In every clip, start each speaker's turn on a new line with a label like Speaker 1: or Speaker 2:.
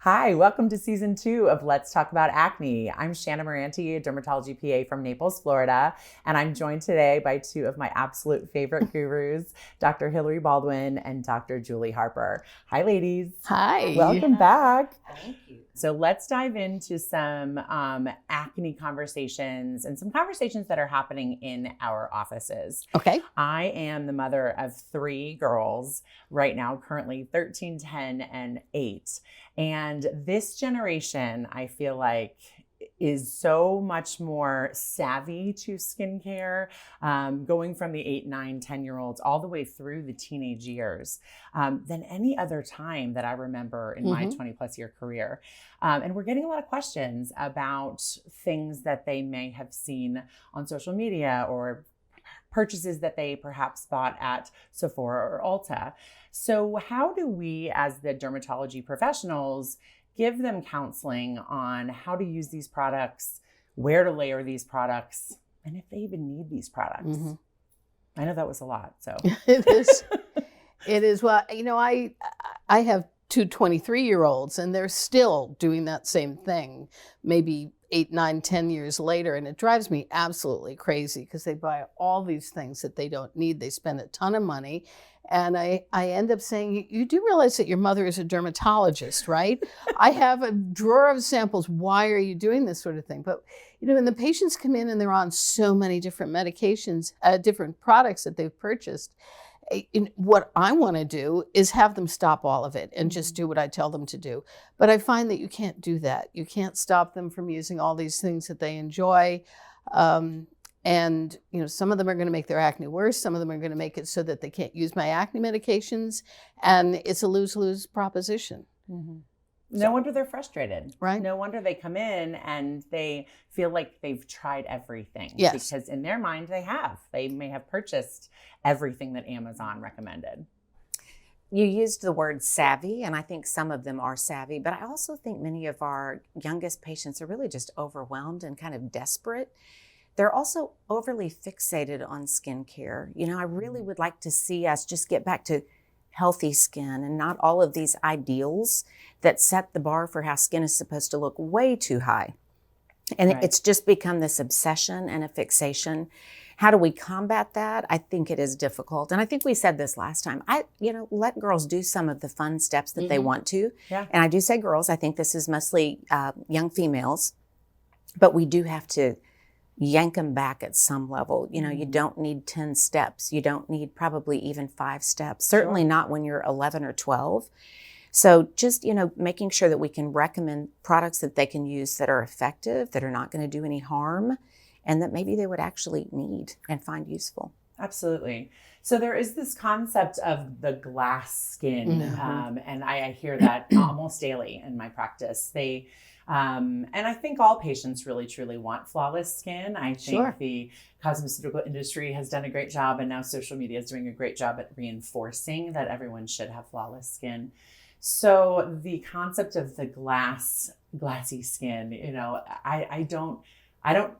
Speaker 1: Hi, welcome to season 2 of Let's Talk About Acne. I'm Shanna Miranti, a dermatology PA from Naples, Florida, and I'm joined today by two of my absolute favorite gurus, Dr. Hilary Baldwin and Dr. Julie Harper. Hi, ladies.
Speaker 2: Hi.
Speaker 1: Welcome back.
Speaker 3: Thank you.
Speaker 1: So let's dive into some acne conversations and some conversations that are happening in our offices.
Speaker 2: Okay.
Speaker 1: I am the mother of 3 girls right now, currently 13, 10, and 8. And this generation, I feel like, is so much more savvy to skincare, going from the 8, 9, 10-year-olds all the way through the teenage years, than any other time that I remember in my 20 plus year career. And we're getting a lot of questions about things that they may have seen on social media or purchases that they perhaps bought at Sephora or Ulta. So how do we, as the dermatology professionals, give them counseling on how to use these products, where to layer these products, and if they even need these products? I know that was a lot, so.
Speaker 2: It is. It is. Well, you know, I have 2 23-year-olds, and they're still doing that same thing, maybe 8, 9, 10 years later. And it drives me absolutely crazy because they buy all these things that they don't need. They spend a ton of money. And I end up saying, you do realize that your mother is a dermatologist, right? I have a drawer of samples. Why are you doing this sort of thing? But, you know, when the patients come in and they're on so many different medications, different products that they've purchased, what I want to do is have them stop all of it and just do what I tell them to do. But I find that you can't do that. You can't stop them from using all these things that they enjoy. And, you know, some of them are going to make their acne worse. Some of them are going to make it so that they can't use my acne medications. And it's a lose-lose proposition.
Speaker 1: No wonder they're frustrated.
Speaker 2: Right.
Speaker 1: No wonder they come in and they feel like they've tried everything.
Speaker 2: Yes.
Speaker 1: Because in their mind, they have. They may have purchased everything that Amazon recommended.
Speaker 3: You used the word savvy, and I think some of them are savvy, but I also think many of our youngest patients are really just overwhelmed and kind of desperate. They're also overly fixated on skincare. You know, I really would like to see us just get back to healthy skin and not all of these ideals that set the bar for how skin is supposed to look way too high. And it's just become this obsession and a fixation. How do we combat that? I think it is difficult. And I think we said this last time. Let girls do some of the fun steps that they want to.
Speaker 1: Yeah.
Speaker 3: And I do say girls. I think this is mostly young females. But we do have to yank them back at some level. You know, you don't need 10 steps. You don't need probably even 5 steps. Certainly not when you're 11 or 12. So just, you know, making sure that we can recommend products that they can use that are effective, that are not going to do any harm, and that maybe they would actually need and find useful.
Speaker 1: Absolutely. So there is this concept of the glass skin, and I hear that almost daily in my practice. And I think all patients really, truly want flawless skin. I think the cosmeceutical industry has done a great job, and now social media is doing a great job at reinforcing that everyone should have flawless skin. So the concept of the glassy skin, you know, I don't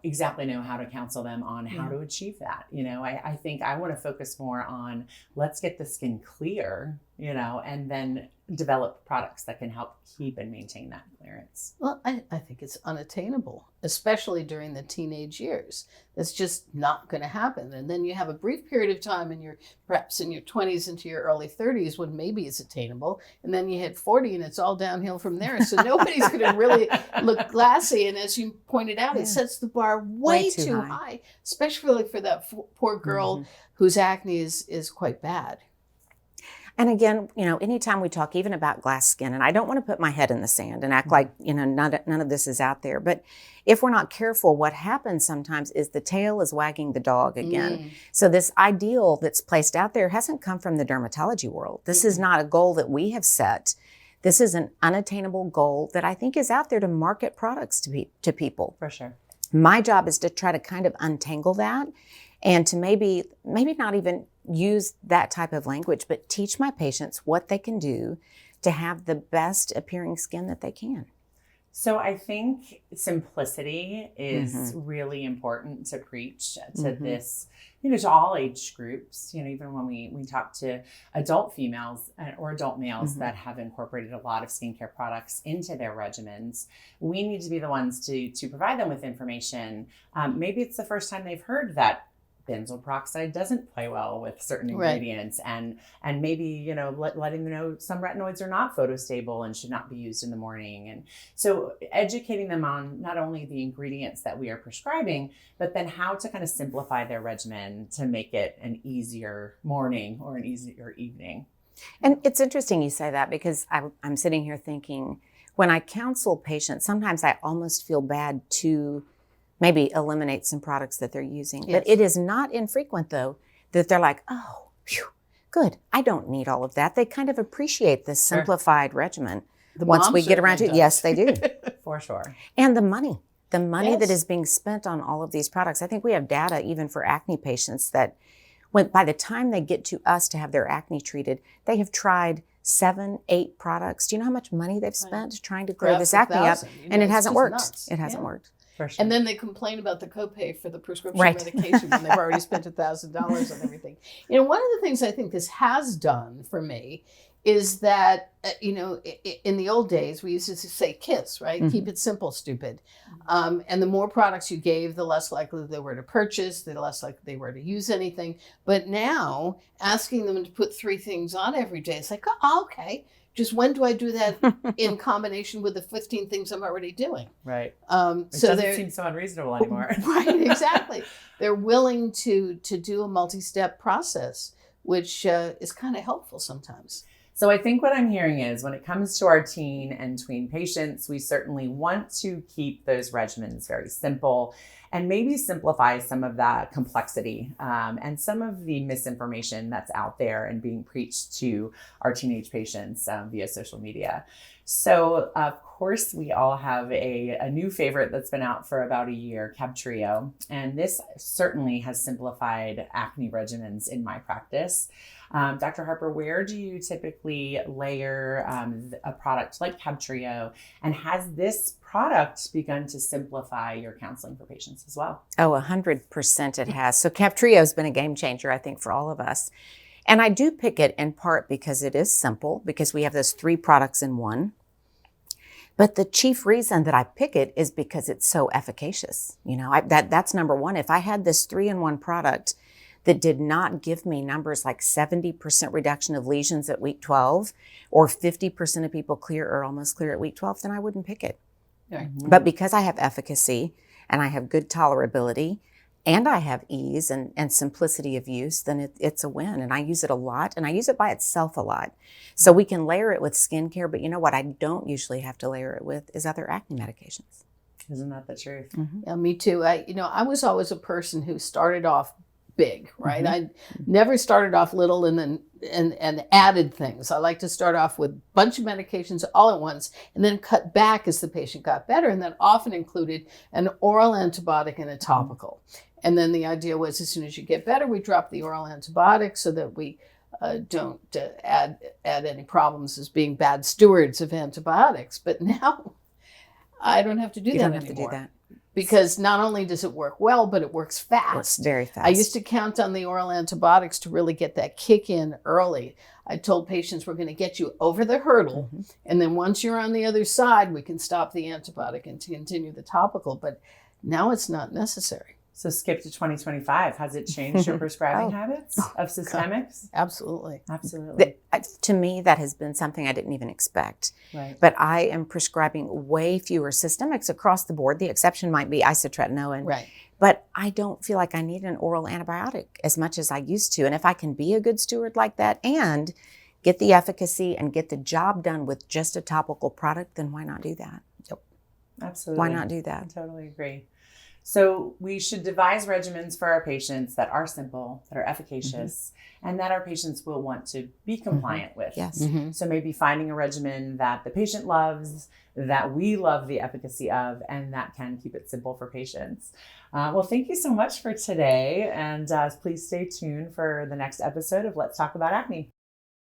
Speaker 1: exactly know how to counsel them on how to achieve that. You know, I think I want to focus more on let's get the skin clear, you know, and then develop products that can help keep and maintain that clearance.
Speaker 2: Well, I think it's unattainable, especially during the teenage years. That's just not going to happen. And then you have a brief period of time perhaps in your 20s into your early 30s when maybe it's attainable. And then you hit 40 and it's all downhill from there. So nobody's going to really look glassy. And as you pointed out, it sets the bar way too high, especially for that poor girl whose acne is quite bad.
Speaker 3: And again, you know, anytime we talk even about glass skin, and I don't want to put my head in the sand and act like, you know, none of this is out there, but if we're not careful, what happens sometimes is the tail is wagging the dog again. So this ideal that's placed out there hasn't come from the dermatology world. This is not a goal that we have set. This is an unattainable goal that I think is out there to market products to people.
Speaker 1: For sure.
Speaker 3: My job is to try to kind of untangle that and to maybe not even use that type of language, but teach my patients what they can do to have the best appearing skin that they can.
Speaker 1: So I think simplicity is really important to preach to this to all age groups, even when we talk to adult females or adult males that have incorporated a lot of skincare products into their regimens, we need to be the ones to provide them with information. Maybe it's the first time they've heard that benzoyl peroxide doesn't play well with certain ingredients, and maybe letting them know some retinoids are not photostable and should not be used in the morning. And so educating them on not only the ingredients that we are prescribing, but then how to kind of simplify their regimen to make it an easier morning or an easier evening.
Speaker 3: And it's interesting you say that, because I'm sitting here thinking, when I counsel patients, sometimes I almost feel bad to maybe eliminate some products that they're using.
Speaker 2: Yes.
Speaker 3: But it is not infrequent, though, that they're like, oh, phew, good, I don't need all of that. They kind of appreciate this simplified regimen. Once we get around to it. Yes, they do.
Speaker 1: For sure.
Speaker 3: And the money that is being spent on all of these products. I think we have data even for acne patients that by the time they get to us to have their acne treated, they have tried 7, 8 products. Do you know how much money they've spent trying to clear this acne up? And it hasn't worked. Nuts. It hasn't worked.
Speaker 1: Sure.
Speaker 2: And then they complain about the copay for the prescription medication when they've already spent $1,000 on everything. One of the things I think this has done for me is that, in the old days, we used to say KISS, right? Mm-hmm. Keep it simple, stupid. And the more products you gave, the less likely they were to purchase, the less likely they were to use anything. But now, asking them to put 3 things on every day, it's like, oh, okay. Just when do I do that in combination with the 15 things I'm already doing?
Speaker 1: Right.
Speaker 2: It
Speaker 1: doesn't seem so unreasonable anymore.
Speaker 2: Right, exactly. They're willing to do a multi-step process, which is kind of helpful sometimes.
Speaker 1: So I think what I'm hearing is when it comes to our teen and tween patients, we certainly want to keep those regimens very simple and maybe simplify some of that complexity and some of the misinformation that's out there and being preached to our teenage patients via social media. So of course, we all have a new favorite that's been out for about a year, Cabtreo. And this certainly has simplified acne regimens in my practice. Dr. Harper, where do you typically layer a product like Cabtreo? And has this product begun to simplify your counseling for patients as well?
Speaker 3: Oh, 100% it has. So Cabtreo has been a game changer, I think, for all of us. And I do pick it in part because it is simple, because we have those 3 products in one. But the chief reason that I pick it is because it's so efficacious. That's number one. If I had this 3-in-1 product that did not give me numbers like 70% reduction of lesions at week 12 or 50% of people clear or almost clear at week 12, then I wouldn't pick it. Mm-hmm. But because I have efficacy and I have good tolerability and I have ease and simplicity of use, then it's a win. And I use it a lot, and I use it by itself a lot. So we can layer it with skincare, but you know what I don't usually have to layer it with is other acne medications.
Speaker 1: Isn't that the truth?
Speaker 2: Mm-hmm. Yeah, me too. I was always a person who started off big, right? Mm-hmm. I never started off little and then and added things. I like to start off with a bunch of medications all at once and then cut back as the patient got better. And that often included an oral antibiotic and a topical. And then the idea was, as soon as you get better, we drop the oral antibiotic so that we don't add any problems as being bad stewards of antibiotics. But now I don't have to do that anymore. You don't have to do that. Because not only does it work well, but it works fast. It works
Speaker 3: very fast.
Speaker 2: I used to count on the oral antibiotics to really get that kick in early. I told patients we're going to get you over the hurdle. Mm-hmm. And then once you're on the other side, we can stop the antibiotic and continue the topical. But now it's not necessary.
Speaker 1: So skip to 2025. Has it changed your prescribing habits of systemics?
Speaker 2: Absolutely.
Speaker 1: Absolutely.
Speaker 3: To me, that has been something I didn't even expect.
Speaker 1: Right.
Speaker 3: But I am prescribing way fewer systemics across the board. The exception might be isotretinoin.
Speaker 2: Right.
Speaker 3: But I don't feel like I need an oral antibiotic as much as I used to. And if I can be a good steward like that and get the efficacy and get the job done with just a topical product, then why not do that?
Speaker 2: Yep.
Speaker 1: Absolutely.
Speaker 3: Why not do that?
Speaker 1: I totally agree. So we should devise regimens for our patients that are simple, that are efficacious, and that our patients will want to be compliant with.
Speaker 3: Yes.
Speaker 2: Mm-hmm.
Speaker 1: So maybe finding a regimen that the patient loves, that we love the efficacy of, and that can keep it simple for patients. Well, thank you so much for today. And please stay tuned for the next episode of Let's Talk About Acne.